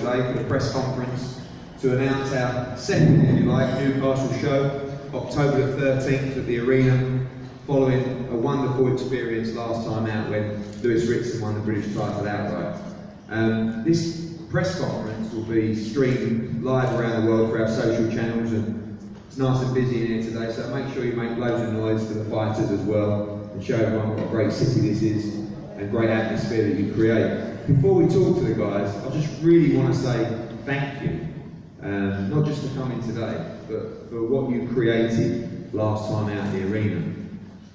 today for the press conference to announce our second, if you like, Newcastle show, October the 13th at the Arena, following a wonderful experience last time out when Lewis Ritson won the British title outright. This press conference will be streamed live around the world for our social channels, and it's nice and busy in here today, so make sure you make loads of noise for the fighters as well and show everyone what a great city this is and great atmosphere that you create. Before we talk to the guys, I just really want to say thank you, not just for coming today, but for what you created last time out in the Arena.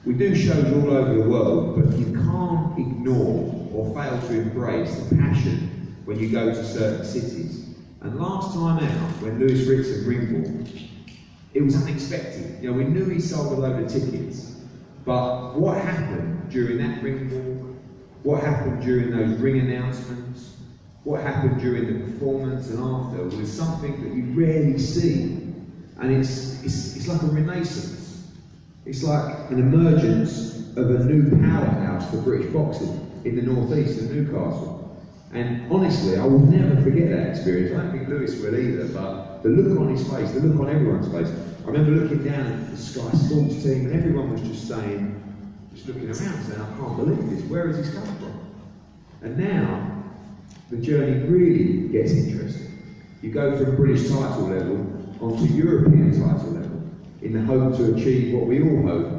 We do shows all over the world, but you can't ignore or fail to embrace the passion when you go to certain cities. And last time out, when Lewis Ritson ringwalked, it was unexpected. You know, we knew he sold a load of tickets, but what happened during that ringwalk, what happened during those ring announcements, what happened during the performance and after was something that you rarely see. And it's like a renaissance. It's like an emergence of a new powerhouse for British boxing in the northeast of Newcastle. And honestly, I will never forget that experience. I don't think Lewis will either, but the look on his face, the look on everyone's face. I remember looking down at the Sky Sports team and everyone was just saying, just looking around saying, I can't believe this, where has this come from? And now, the journey really gets interesting. You go from British title level onto European title level in the hope to achieve what we all hope,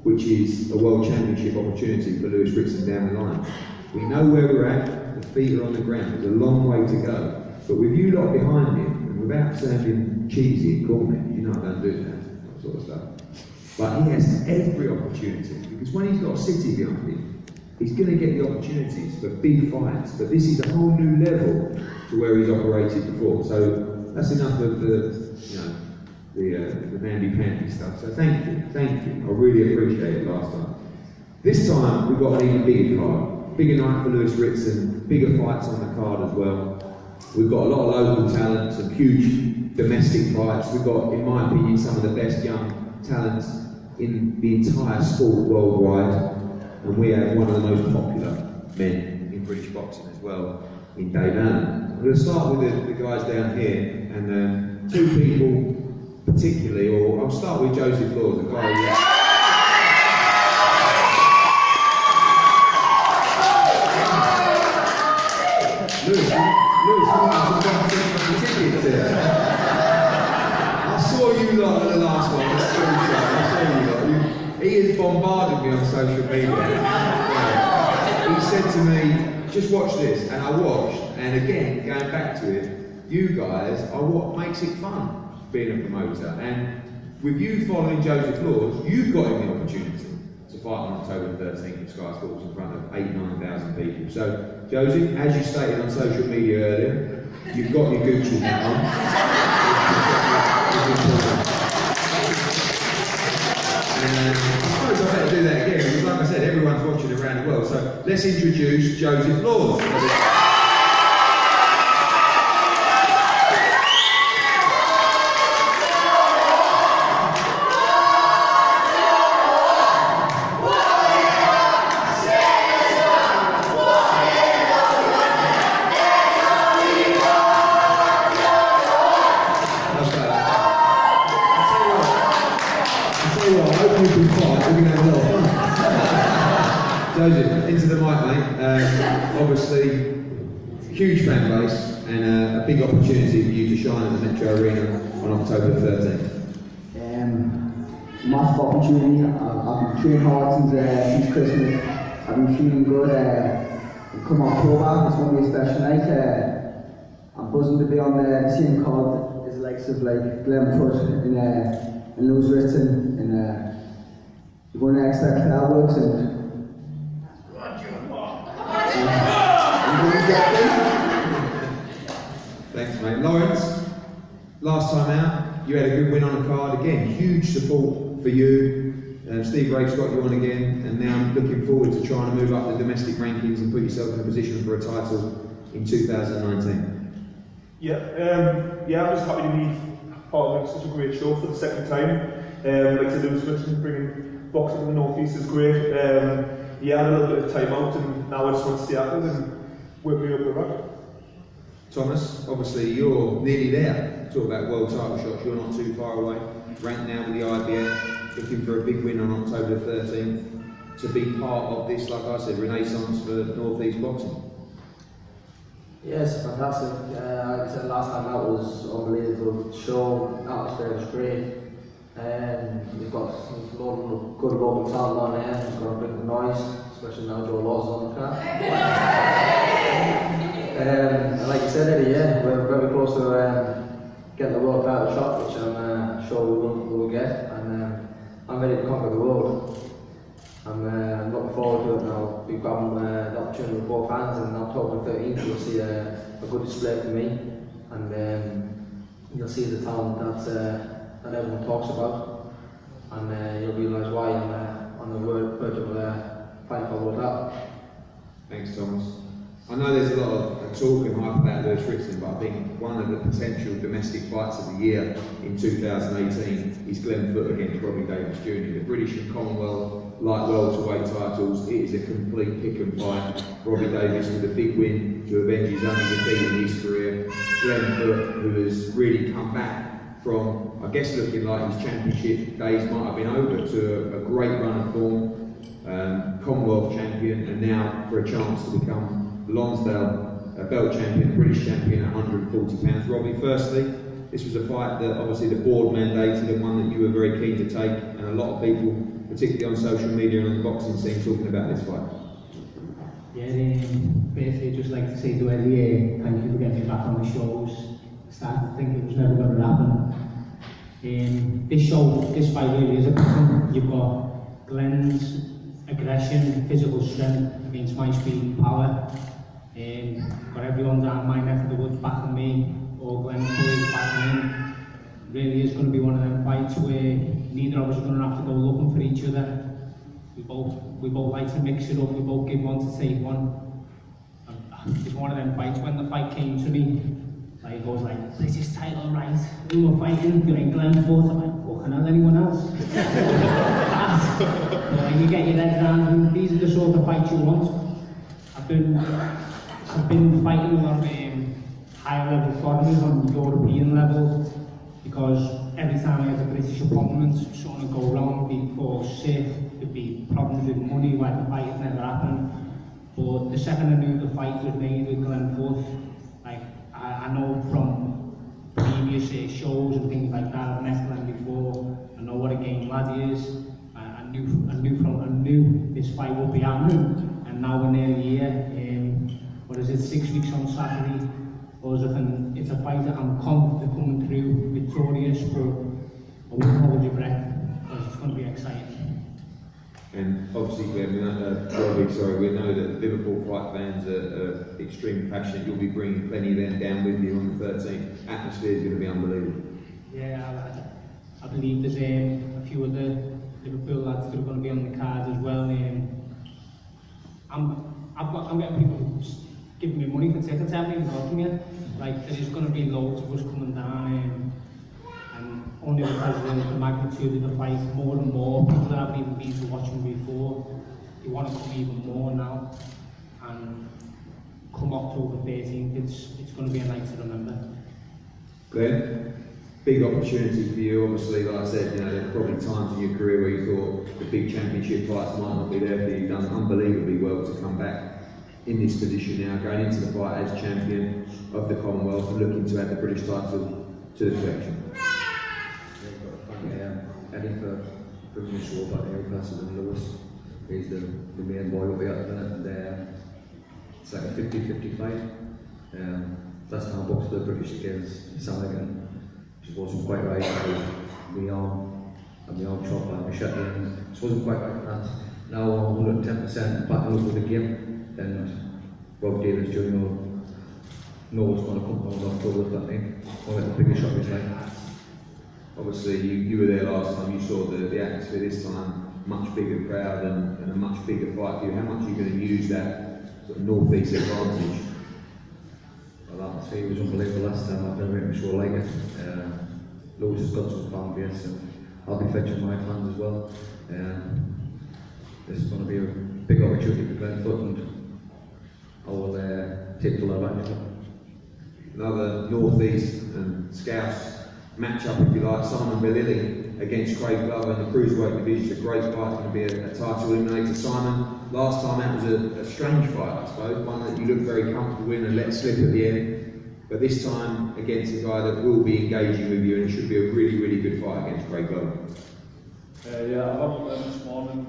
which is a World Championship opportunity for Lewis Ritson down the line. We know where we're at, the feet are on the ground, there's a long way to go. But with you lot behind him, and without sounding cheesy and corny, you know I don't do that sort of stuff. But he has every opportunity, because when he's got a city behind him, he's going to get the opportunities for big fights. But this is a whole new level to where he's operated before. So that's enough of the, you know, the namby-pamby stuff. So thank you. I really appreciate it last time. This time we've got an even bigger card, bigger night for Lewis Ritson, bigger fights on the card as well. We've got a lot of local talent, some huge domestic fights. We've got, in my opinion, some of the best young talents in the entire sport worldwide, and we have one of the most popular men in British boxing as well, in Davies. I'm going to start with the guys down here, and two people particularly, or I'll start with Joseph Laws, the guy who... Lewis, I saw you lot at the last one, I saw you lot. He has bombarded me on social media. He said to me, just watch this, and I watched, and again, going back to it, you guys are what makes it fun, being a promoter. And with you following Joseph Laws, you've got him the opportunity to fight on October 13th at Sky Sports in front of 8,000–9,000 people. So, Joseph, as you stated on social media earlier, you've got your Gucci hat on. And I suppose I better do that again, because like I said, everyone's watching around the world. So let's introduce Joseph Laws. Joseph, into the mic, mate. Obviously, huge fan base and a big opportunity for you to shine at the Metro Arena on October 13th. Massive opportunity. I've been training hard since Christmas. I've been feeling good. Come October, it's going to be a special night. I'm buzzing to be on the same card as the likes of like Glenn Foot and Lewis Ritson, and we're going to expect fireworks and. Thanks, mate. Lawrence, last time out, you had a good win on the card. Again, huge support for you. Steve Rake's got you on again, and now I'm looking forward to trying to move up the domestic rankings and put yourself in a position for a title in 2019. Yeah, I'm just happy to be part of such a great show for the second time. Like I said, Lewis Ritson bringing boxing to the North East is great. I had a little bit of time out, and now I just want to stay active and work me up the road. Thomas, obviously you're nearly there. Talk about world title shots, you're not too far away. Ranked now with the IBF, looking for a big win on October 13th. To be part of this, like I said, renaissance for North East boxing. Yes, fantastic. Like I said, last time out was unbelievable. Show, atmosphere was great. We've got a lot of good local talent on there. It's going to bring the noise, especially now Joe Law's on the card. And like you said, Eddie, yeah, we're very close to getting the world title shot, which I'm sure we will get. And I'm ready to conquer the world. I'm looking forward to it now. We've got the opportunity with both hands, and on October 13th you'll see a good display for me, and you'll see the talent that everyone talks about, and you'll realise why I'm on the verge of fighting for world title. Thanks, Thomas. I know there's a lot of talk and hype about Ritson, but I think one of the potential domestic fights of the year in 2018 is Glenfoot against Robbie Davies Jr. The British and Commonwealth light welterweight titles. It is a complete pick and fight. Robbie Davies with a big win to avenge his only defeat in his career. Glenfoot, who has really come back from, I guess, looking like his championship days might have been over, to a great run of form. Commonwealth champion, and now for a chance to become Lonsdale belt champion, British champion at 140 pounds. Robbie, firstly, this was a fight that obviously the board mandated, and one that you were very keen to take, and a lot of people, particularly on social media and on the boxing scene, talking about this fight. Yeah, basically just like to say to Eddie, thank you for getting me back on the shows. I started to think it was never going to happen. This fight really is a big one. You've got Glenn's aggression, physical strength against my speed and power. Got everyone down my neck of the woods backing me, or Glenn boys backing him. Really is going to be one of them fights where neither of us are going to have to go looking for each other. We both like to mix it up. We both give one to take one. It's one of them fights. When the fight came to me, like it goes like, "Is this title right? We were fighting." You're in Glenfoot. I'm like, "Fucking hell, anyone else?" So you get your head around. These are the sort of fights you want. I've been fighting a lot of higher level foreigners on the European level, because every time I had a British opponent, something would go wrong, they'd fall sick, there'd be problems with money, why the fight had never happened. But the second I knew the fight was made with Glenfoot, like I know from previous shows and things like that, I've met Glenn before, I know what a game lad he is. I knew this fight would be happening, and now we're nearly here. What is it, 6 weeks on Saturday? It's a fight that I'm confident coming through victorious, but I won't hold your breath because it's going to be exciting. And obviously, Robbie, we know that Liverpool fight fans are extremely passionate. You'll be bringing plenty of them down with you on the 13th. Atmosphere is going to be unbelievable. Yeah, I believe there's a few of the Liverpool lads that are going to be on the card as well. I'm getting people giving me money for tickets. I haven't even got them yet. Like, there is going to be loads of us coming down, and only because of the magnitude of the fight, more and more people that haven't even been to watch them before, they want to come even more now. And come October 13th, it's going to be a night to remember. Glenn, big opportunity for you. Obviously, like I said, there are probably times in your career where you thought the big championship fights might not be there for you. You've done unbelievably well to come back in this position now, going into the fight as champion of the Commonwealth and looking to add the British title to the collection. Eddie for bringing the show back to Newcastle and Lewis. He's the main boy over here at the minute, and it's like a 50-50 fight. Last time I boxed the British against Civic, which wasn't quite right. My arm chopped by my shut in. It wasn't quite right for that. Now I'm 110% back over the game. And Rob Davies Jr. knows what's going to come on October 13th. I'll get the biggest shot of his life. Obviously, you were there last time. You saw the atmosphere this time, much bigger crowd and a much bigger fight for you. How much are you going to use that sort of north-east advantage? Well, the atmosphere was unbelievable last time. I've never been to a show like it. Lewis has got some fan base, and I'll be fetching my fans as well. This is going to be a big opportunity for Glenfoot, and I will take full advantage of it. another North East and Scouts match-up, if you like. Simon Bellilli against Craig Glover in the Cruiserweight division. It's a great fight, going to be a title eliminator. Simon, last time out was a strange fight, I suppose, one that you looked very comfortable in and let slip at the end. But this time against a guy that will be engaging with you, and it should be a really, really good fight against Craig Glover. Yeah, I'll have this morning.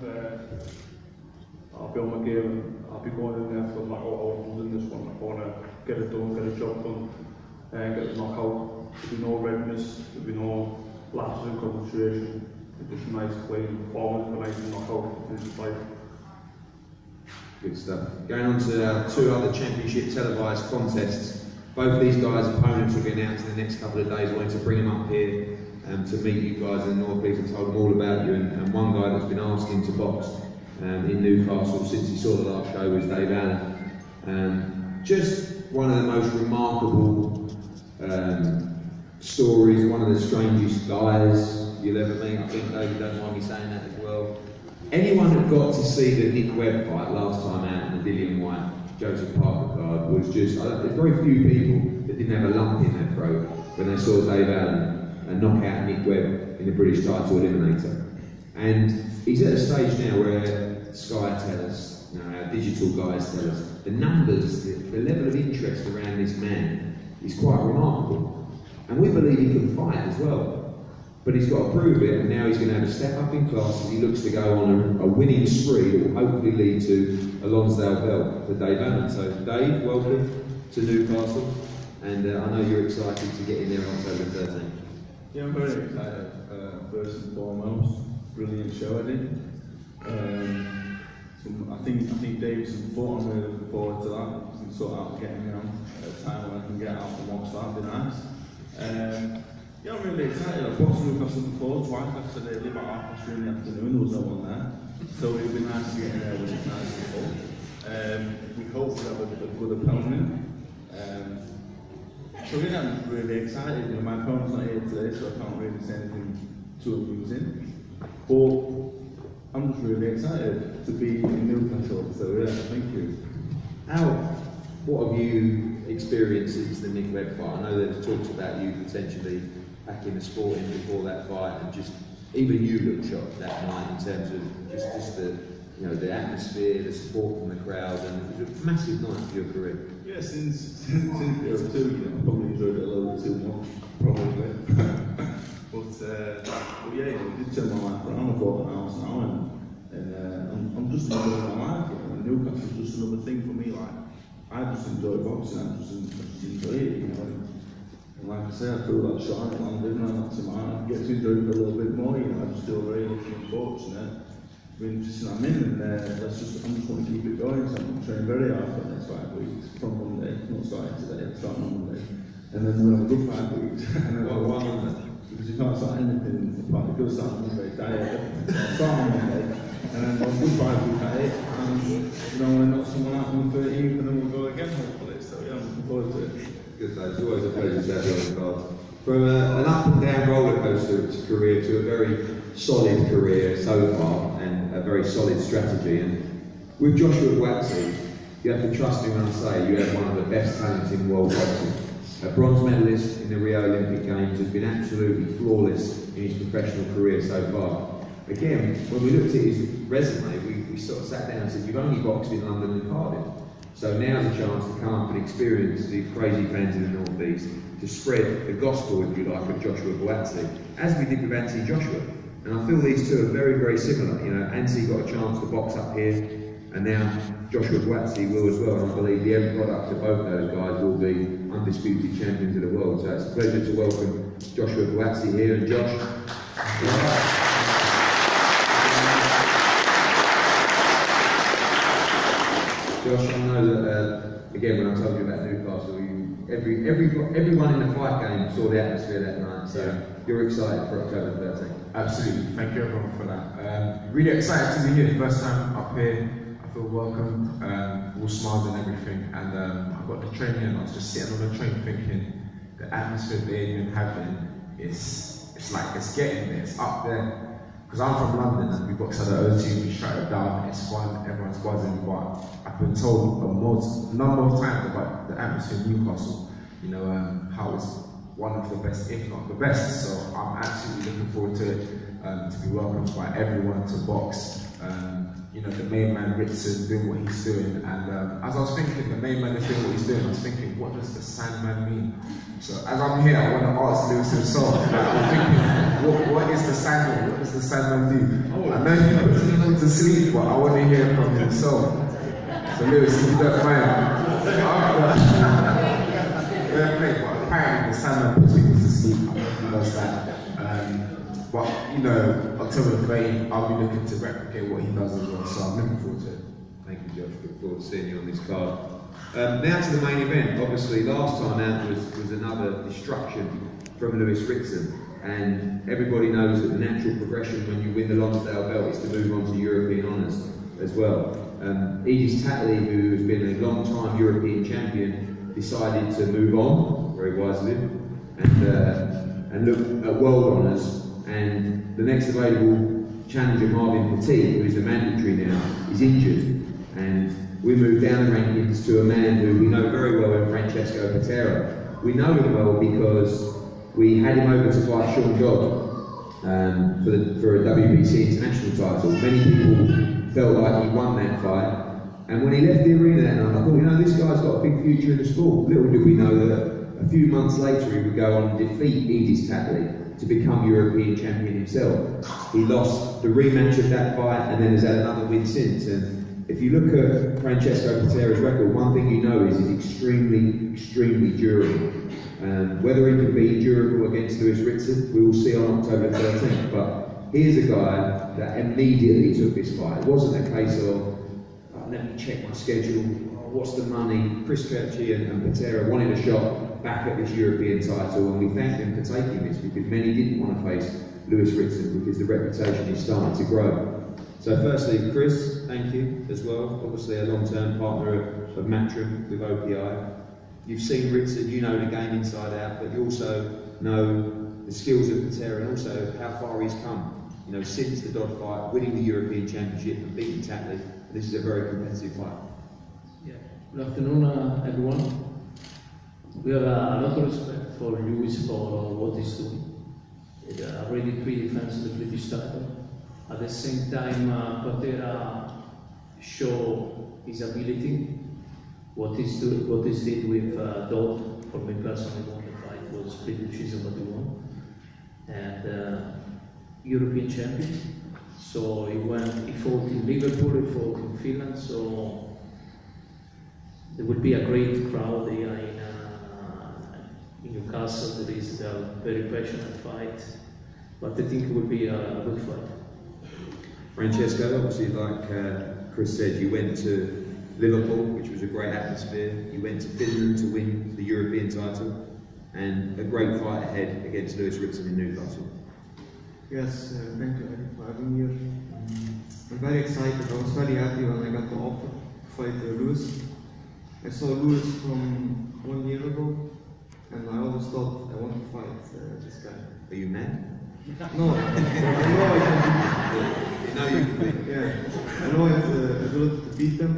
I'll be on my game and I'll be going in there for like all in this one. I want to get it done, get a job done, and get the knockout. There'll be no redness, there'll be no lapses in concentration. Just a nice clean performance, a nice knockout to finish the fight. Good stuff. Going on to our two other championship televised contests. Both these guys' opponents will be announced in the next couple of days. I wanted to bring them up here to meet you guys in the North East and told them all about you. And one guy that's been asking to box in Newcastle since he saw the last show was Dave Allen. Just one of the most remarkable stories, one of the strangest guys you'll ever meet. I think Dave, you don't mind me saying that as well. Anyone that got to see the Nick Webb fight last time out in the Dillian White Joseph Parker card was just, there's very few people that didn't have a lump in their throat when they saw Dave Allen knock out Nick Webb in the British title eliminator. And he's at a stage now where Sky tell us, our digital guys tell us, the numbers, the level of interest around this man is quite remarkable. And we believe he can fight as well. But he's got to prove it, and now he's going to have a step up in class as he looks to go on a winning spree that will hopefully lead to a Lonsdale belt for Dave Allen. So Dave, welcome to Newcastle, and I know you're excited to get in there on October 13th. Yeah, I'm very excited. First and foremost, brilliant show, I think. I think Davies and Fort, I'm really looking forward to that. We can sort out getting me on at a time when I can get out and watch that, it'd be nice. Yeah, I'm really excited. I've watched Newcastle before twice. Like I said, they live at 3:30 in the afternoon, there was no one there. So it'd be nice to get in there when it's nice and full. We hope we have a good opponent. So yeah, I'm really excited. You know, my opponent's not here today, so I can't really say anything too amusing. But I'm just really excited to be in Newcastle, so yeah, thank you. What have you experienced since the Nick Webb fight? I know there's talks about you potentially back in the sporting before that fight, and just even you looked shocked that night in terms of just the the atmosphere, the support from the crowd, and it was a massive night for your career. Yeah, since the other two, I probably enjoyed it a little too much, probably. but yeah, it did turn my life around. I bought an house now, and I'm just enjoying my life. Newcastle's just another thing for me. Like, I just enjoy boxing. I just enjoy it. And like I say, I feel that shot at London, and that's mine. I get to enjoy it a little bit more. I just feel very lucky and fortunate. Really interesting I'm in, and I'm just going to keep it going. So I'm training very hard for the next 5 weeks from Monday. Not starting today, I'm starting on Monday. And then we'll have a good 5 weeks. And then why Monday? Because you can't start anything apart. You could start on Monday, diet. Start on Monday, and then we'll have a good 5 weeks at it. And we'll knock someone out on the 13th, and then we'll go again, hopefully. So yeah, I'm looking forward to it. Good day. It's always a pleasure to have you on the card. From an up and down roller coaster career to a very solid career so far, and a very solid strategy. And with Joshua Buatsi, you have to trust me when I say you have one of the best talents in world boxing. A bronze medalist in the Rio Olympic Games, has been absolutely flawless in his professional career so far. Again, when we looked at his resume, we sort of sat down and said, you've only boxed in London and Cardiff. So now's a chance to come up and experience these crazy fans in the North East, to spread the gospel, if you like, of Joshua Buatsi, as we did with Anthony Joshua. And I feel these two are very, very similar. Anthony got a chance to box up here, and now Joshua Buatsi will as well. And I believe the end product of both those guys will be undisputed champions of the world. So it's a pleasure to welcome Joshua Buatsi here. And Josh, I know that, again, when I told you about Newcastle, everyone in the fight game saw the atmosphere that night, so you're excited for October 13th. Absolutely, thank you everyone for that. Really excited to be here, the first time up here. I feel welcome, all smiles and everything, and I've got the training, and I was just sitting on the train thinking, the atmosphere they've been having, it's like, it's getting there, it's up there. Because I'm from London and we box at the O2, we shut it down, it's fun, everyone's buzzing, but I've been told a number of times about the atmosphere in Newcastle you know, how it's one of the best, if not the best. So I'm absolutely looking forward to it, to be welcomed by everyone to box. You know, the main man Ritson doing what he's doing, and as I was thinking, the main man is doing what he's doing, I was thinking, what does the Sandman mean? So as I'm here, I want to ask Lewis himself. Like, I'm thinking, what is the Sandman? What does the Sandman do? I know he puts him to sleep, but I want to hear from himself. So Lewis, if you don't mind, but apparently the Sandman puts people to sleep. I think he does that. But you know, October the 8th, I'll be looking to replicate what he does as well. So I'm looking forward to it. Thank you, Josh. Look forward to seeing you on this card. Now to the main event. Obviously, last time out was another destruction from Lewis Ritson, and everybody knows that the natural progression when you win the Lonsdale belt is to move on to European honours as well. Edis Tatley, who has been a long-time European champion, decided to move on very wisely and look at world honours. And the next available challenger, Marvin Petit, who is a mandatory now, is injured. And we moved down the rankings to a man who we know very well in Francesco Patera. We know him well because we had him over to fight Sean Dodd for a WBC international title. Many people felt like he won that fight. And when he left the arena that night, I thought, you know, this guy's got a big future in the sport. Little did we know that a few months later he would go on and defeat Edis Tatley to become European champion himself. He lost the rematch of that fight and then has had another win since. And if you look at Francesco Patera's record, one thing you know is he's extremely durable. Whether he can be durable against Lewis Ritson, we will see on October 13th. But here's a guy that immediately took this fight. It wasn't a case of, let me check my schedule, what's the money? Chris Churchy and Patera wanted a shot back at this European title, and we thank them for taking this because many didn't want to face Lewis Ritson because the reputation is starting to grow. So firstly, Chris, thank you as well. Obviously a long-term partner of Matchroom with OPI. You've seen Ritson, you know the game inside out, but you also know the skills of Patera and also how far he's come. You know, since the Dodd fight, winning the European Championship and beating Tatley. This is a very competitive fight. Yeah. Good afternoon, everyone. We have a lot of respect for Lewis for what he's doing. Already 3 defenses of the British title. At the same time, Patera showed his ability. What he's did with Dodd, for me personally, won the fight was pretty choosing what he won. And European champion. So he fought in Liverpool, he fought in Finland. So there will be a great crowd here in Newcastle. There is a very passionate fight, but I think it will be a good fight. Francesco, obviously, like Chris said, you went to Liverpool, which was a great atmosphere. You went to Finland to win the European title, and a great fight ahead against Lewis Ritson in Newcastle. Yes, thank you Eddie for having me here. I'm very excited. I was very happy when I got the offer to fight Lewis. I saw Lewis from 1 year ago, and I always thought I want to fight this guy. Are you mad? No, I know I can. You know you can be. Yeah, I know I have the ability to beat him.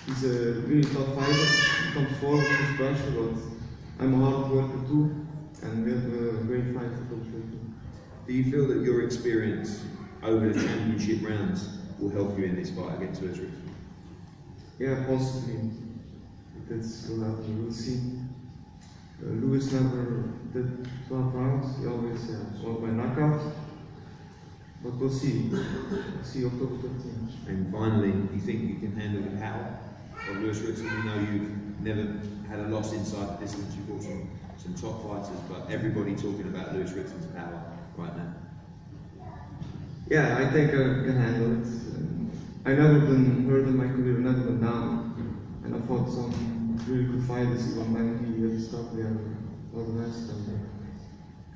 He's a really tough fighter. He comes forward with his pressure, but I'm a hard worker too, and we have a great fight to go through. Do you feel that your experience over the championship rounds will help you in this fight against Lewis Ritson? Yeah, possibly. That's what happen. We'll see. Lewis never did 12 rounds. He always won by knockout. But we'll see. We'll see October 13th. And finally, do you think you can handle the power of Lewis Ritson? We know you've never had a loss inside the distance. You've fought some top fighters, but everybody talking about Lewis Ritson's power right now. Yeah, I think I can handle it. I've never been hurt in my career, never been down. And I fought some really good fighters, even Manky, stuff there, and all the rest. And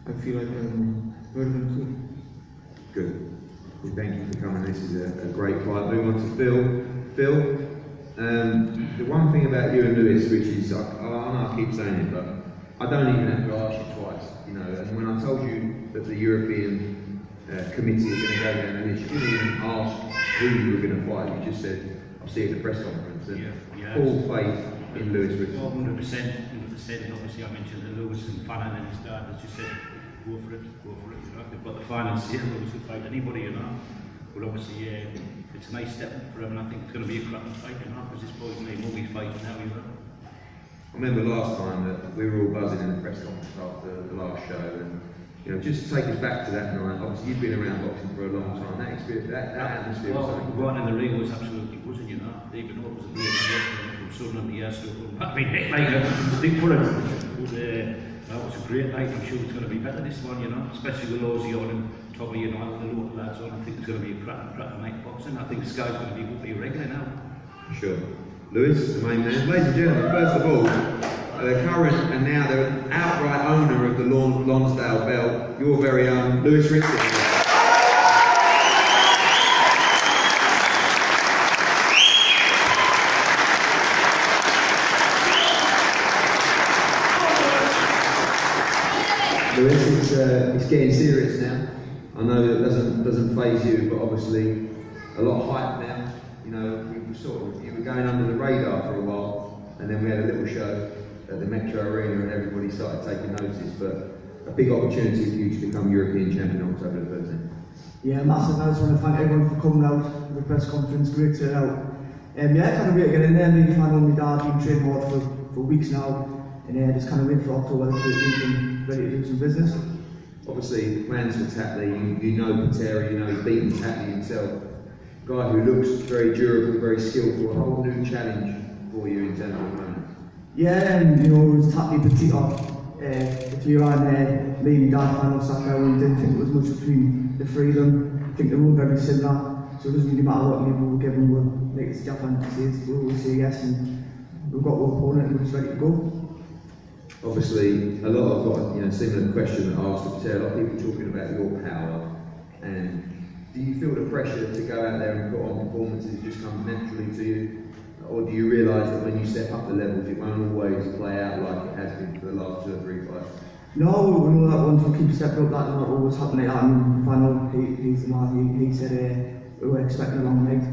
I feel I can hurt them too. Good. Well, thank you for coming. This is a great fight. Moving on to Phil. Phil, the one thing about you and Lewis, which is, I know I keep saying it, but I don't even have to ask you twice. You know, and when I told you that the European committee is going to go down the list, you didn't even ask who you were going to fight. You just said, I'll see you at the press conference. And full faith in Lewis Ritson. 100%. I said, and obviously I mentioned the Lewis and Fannin and his dad, as you said, go for it, you know. They've got the finance here, Lewis will fight anybody, you know. But obviously, it's a nice step for him, and I think it's going to be a cracking fight, you know, because this boy's made movie fighting now, you know. I remember last time that we were all buzzing in the press conference after the last show, and you know, just take us back to that night. Obviously, you've been around boxing for a long time. That experience, that atmosphere was something. Right in the ring was absolutely buzzing, you know. Even though it was a great investment from Southern to Yesterday, I mean, heck, like, I was stick for it. That was a great night. I'm sure it's going to be better this one, you know, especially with Ozzy on and Tommy, you know, and the local lads on. I think it's going to be a cracking night boxing. I think Sky's going to be regular now. Sure. Lewis, the main man. Ladies and gentlemen, first of all, the current and now the outright owner of the Lonsdale belt, your very own Lewis Ritson. Lewis, it's getting serious now. I know it doesn't faze you, but obviously a lot of hype now. You know, you were going under the radar for a while, and then we had a little show at the Metro Arena, and everybody started taking notice. But a big opportunity for you to become European champion on October the 13th. Yeah, massive. I just want to thank everyone for coming out to the press conference. Great turnout. Yeah, can't wait to get in there. Big fan of my dad. Been training hard for weeks now, and just kind of wait for October the 13th and ready to do some business. Obviously, plans for Tatley. You know Patera. You know he's beaten Tatley himself. Guy who looks very durable, very skillful. A whole new challenge for you in terms of the moment. Yeah, and you know, it was Tatley Patera and me and dad final sat down and didn't think it was much between the three of them. I think they're all very similar, so it doesn't really matter what name we'll give them. We'll make it Japan we'll say yes, and we've got one opponent and we're just ready to go. Obviously, a lot of similar question that I asked to Patera. A lot of people talking about your power, and do you feel the pressure to go out there and put on performances just comes naturally to you? Or do you realise that when you step up the levels, it won't always play out like it has been for the last 2 or 3 fights? No, we know that once we keep stepping up, that's not always happening. And final, he's the man, he said we're expecting a long night,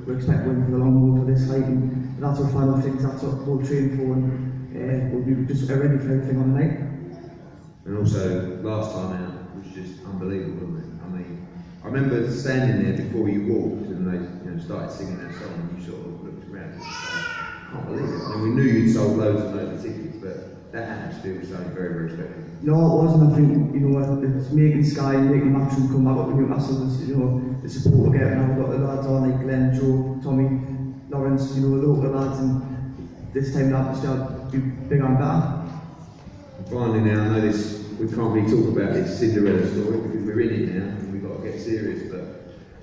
we're expecting winning for the long haul for this fight, and that's what final thinks, that's what we'll train for, and we'll be just ready for everything on the night. And also, last time out was just unbelievable, wasn't it? I mean, I remember standing there before you walked and they started singing that song, and you sort of looked around and said, I can't believe it. I mean, we knew you'd sold loads and loads of tickets, but that atmosphere was something very, very special. No, it wasn't. I think, it's making Sky and making Matchroom come back up with Newcastle, the support we're getting. We've got the lads on like Glenn, Joe, Tommy, Lawrence, the local lads, and this time that will be bigger and better. And finally now, I know this, we can't really talk about this Cinderella story because we're in it now and we've got to get serious, but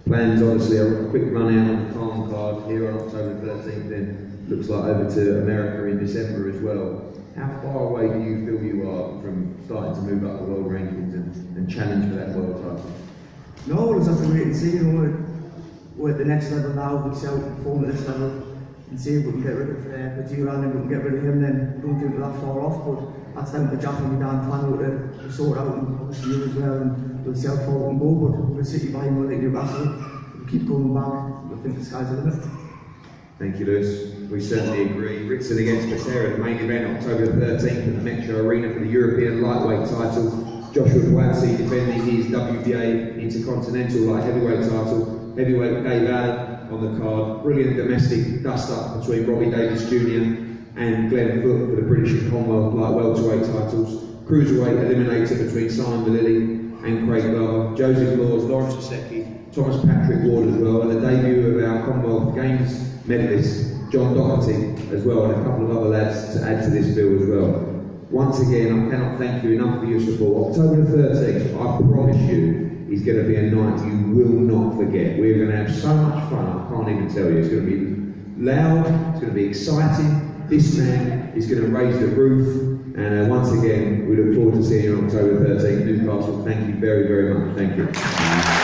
plans obviously a quick run out on the Hearn card here on October 13th, then looks like over to America in December as well. How far away do you feel you are from starting to move up the world rankings and challenge for that world title? No, we'll just have to wait and see. We're at the next level now. We'll see how we perform at this level and see if we can get rid of Patera, and if we can get rid of him, then I don't think we're that far off. But that's down to Jack and my Dan final to sort out, and obviously you as well, and we'll see how far we can go. But we'll sit by him, we'll like Newcastle. We'll keep going back. I think the sky's the limit. Thank you, Lewis. We certainly agree. Ritson against Patera, the main event October 13th at the Metro Arena for the European lightweight title. Joshua Buatsi defending his WBA Intercontinental light heavyweight title. Heavyweight Dave Allen on the card. Brilliant domestic dust-up between Robbie Davies Jr. and Glenn Foote for the British and Commonwealth light welterweight titles. Cruiserweight eliminator between Simon Vallily and Craig Glover. Joseph Laws, Lawrence Vasecki, Thomas Patrick Ward as well, and the debut of our Commonwealth Games medalist, John Doherty, as well, and a couple of other lads to add to this bill as well. Once again, I cannot thank you enough for your support. October the 13th, I promise you, is going to be a night you will not forget. We're going to have so much fun, I can't even tell you. It's going to be loud, it's going to be exciting. This man is going to raise the roof, and once again, we look forward to seeing you on October 13th. Newcastle, thank you very, very much. Thank you.